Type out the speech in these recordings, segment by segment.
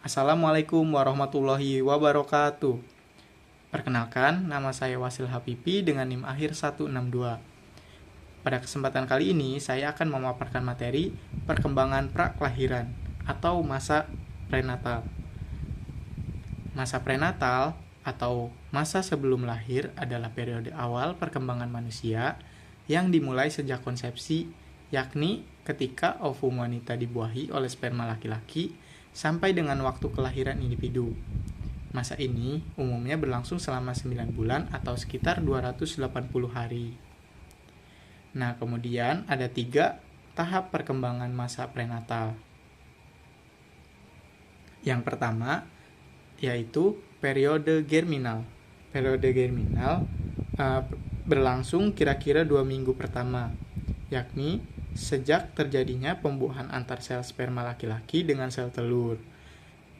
Assalamualaikum warahmatullahi wabarakatuh. Perkenalkan, nama saya Wasil Habibi dengan NIM akhir 162. Pada kesempatan kali ini, saya akan memaparkan materi perkembangan prakelahiran atau masa prenatal. Masa prenatal atau masa sebelum lahir adalah periode awal perkembangan manusia yang dimulai sejak konsepsi, yakni ketika ovum wanita dibuahi oleh sperma laki-laki sampai dengan waktu kelahiran individu. Masa ini umumnya berlangsung selama 9 bulan atau sekitar 280 hari. Nah, kemudian ada 3 tahap perkembangan masa prenatal. Yang pertama yaitu periode germinal. Periode germinal berlangsung kira-kira 2 minggu pertama, yakni sejak terjadinya pembuahan antar sel sperma laki-laki dengan sel telur.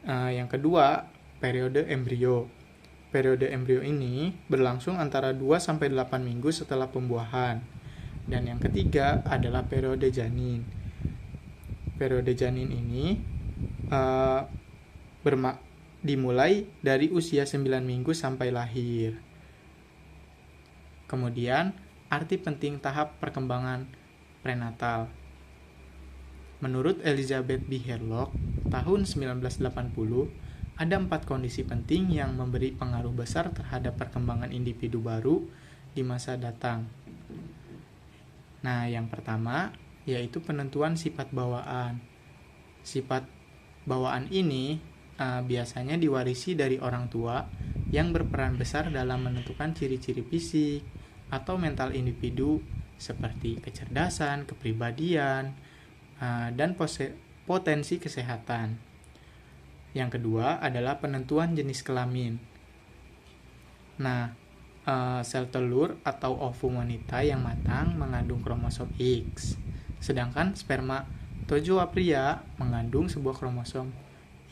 Yang kedua, periode embrio. Periode embrio ini berlangsung antara 2-8 minggu setelah pembuahan. Dan yang ketiga adalah periode janin. Periode janin ini dimulai dari usia 9 minggu sampai lahir. Kemudian, arti penting tahap perkembangan prenatal. Menurut Elizabeth B. Hurlock, tahun 1980, ada 4 kondisi penting yang memberi pengaruh besar terhadap perkembangan individu baru di masa datang. Nah, yang pertama yaitu penentuan sifat bawaan. Sifat bawaan ini biasanya diwarisi dari orang tua yang berperan besar dalam menentukan ciri-ciri fisik atau mental individu seperti kecerdasan, kepribadian, dan potensi kesehatan. Yang kedua adalah penentuan jenis kelamin. Nah, sel telur atau ovum wanita yang matang mengandung kromosom X, sedangkan spermatozoa pria mengandung sebuah kromosom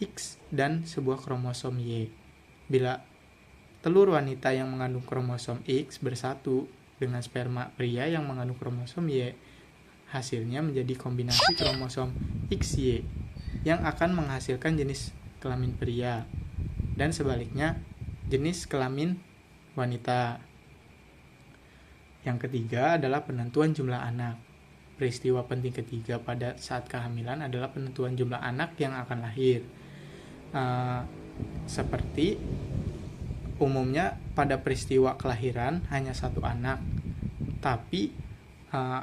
X dan sebuah kromosom Y. Bila telur wanita yang mengandung kromosom X bersatu dengan sperma pria yang mengandung kromosom Y, hasilnya menjadi kombinasi kromosom XY yang akan menghasilkan jenis kelamin pria, dan sebaliknya jenis kelamin wanita. Yang ketiga adalah penentuan jumlah anak. Peristiwa penting ketiga pada saat kehamilan adalah penentuan jumlah anak yang akan lahir. Seperti umumnya pada peristiwa kelahiran hanya 1 anak, tapi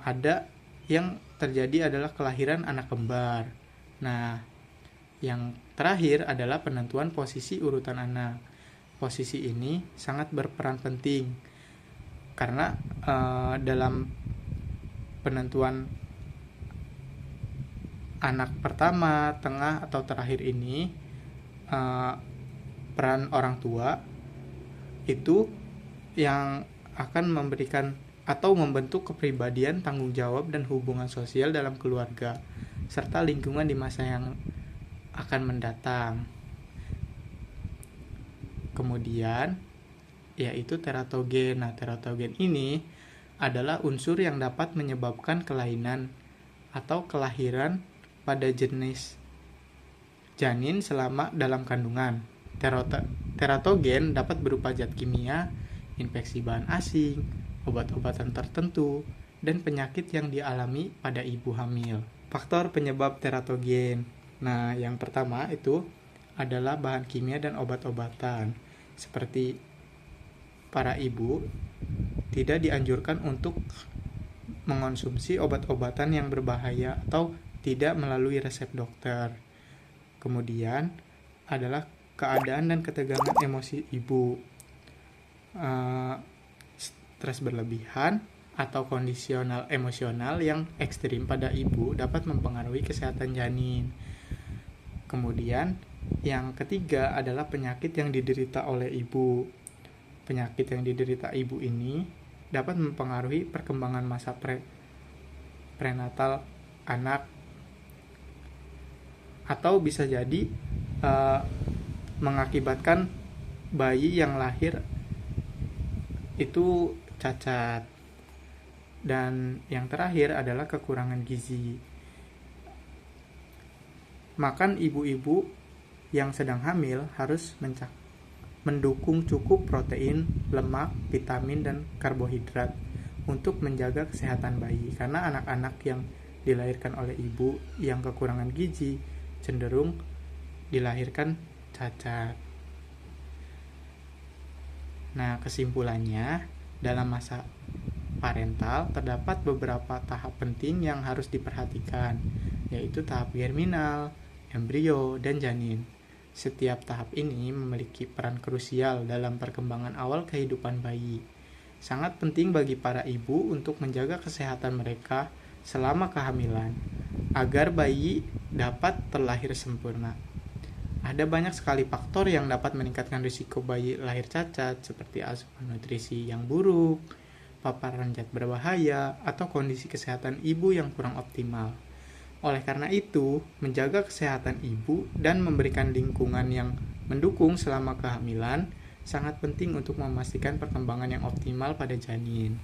ada yang terjadi adalah kelahiran anak kembar. Nah, yang terakhir adalah penentuan posisi urutan anak. Posisi ini sangat berperan penting karena dalam penentuan anak pertama, tengah, atau terakhir ini peran orang tua itu yang akan memberikan atau membentuk kepribadian, tanggung jawab, dan hubungan sosial dalam keluarga serta lingkungan di masa yang akan mendatang. Kemudian yaitu teratogen. Nah, teratogen ini adalah unsur yang dapat menyebabkan kelainan atau kelahiran pada jenis janin selama dalam kandungan. Teratogen dapat berupa zat kimia, infeksi bahan asing, obat-obatan tertentu, dan penyakit yang dialami pada ibu hamil. Faktor penyebab teratogen. Nah, yang pertama itu adalah bahan kimia dan obat-obatan. Seperti para ibu tidak dianjurkan untuk mengonsumsi obat-obatan yang berbahaya atau tidak melalui resep dokter. Kemudian adalah keadaan dan ketegangan emosi ibu. Stres berlebihan atau kondisional emosional yang ekstrim pada ibu dapat mempengaruhi kesehatan janin. Kemudian yang ketiga adalah penyakit yang diderita oleh ibu. Penyakit yang diderita ibu ini dapat mempengaruhi perkembangan masa prenatal anak, atau bisa jadi mengakibatkan bayi yang lahir itu cacat. Dan yang terakhir adalah kekurangan gizi. Makan ibu-ibu yang sedang hamil harus mendukung cukup protein, lemak, vitamin, dan karbohidrat untuk menjaga kesehatan bayi. Karena anak-anak yang dilahirkan oleh ibu yang kekurangan gizi cenderung dilahirkan cacat. Nah, kesimpulannya, dalam masa parental terdapat beberapa tahap penting yang harus diperhatikan, yaitu tahap germinal, embrio, dan janin. Setiap tahap ini memiliki peran krusial dalam perkembangan awal kehidupan bayi. Sangat penting bagi para ibu untuk menjaga kesehatan mereka selama kehamilan, agar bayi dapat terlahir sempurna. Ada banyak sekali faktor yang dapat meningkatkan risiko bayi lahir cacat, seperti asupan nutrisi yang buruk, paparan zat berbahaya, atau kondisi kesehatan ibu yang kurang optimal. Oleh karena itu, menjaga kesehatan ibu dan memberikan lingkungan yang mendukung selama kehamilan sangat penting untuk memastikan perkembangan yang optimal pada janin.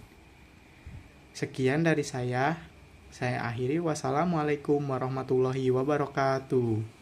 Sekian dari saya akhiri. Wassalamualaikum warahmatullahi wabarakatuh.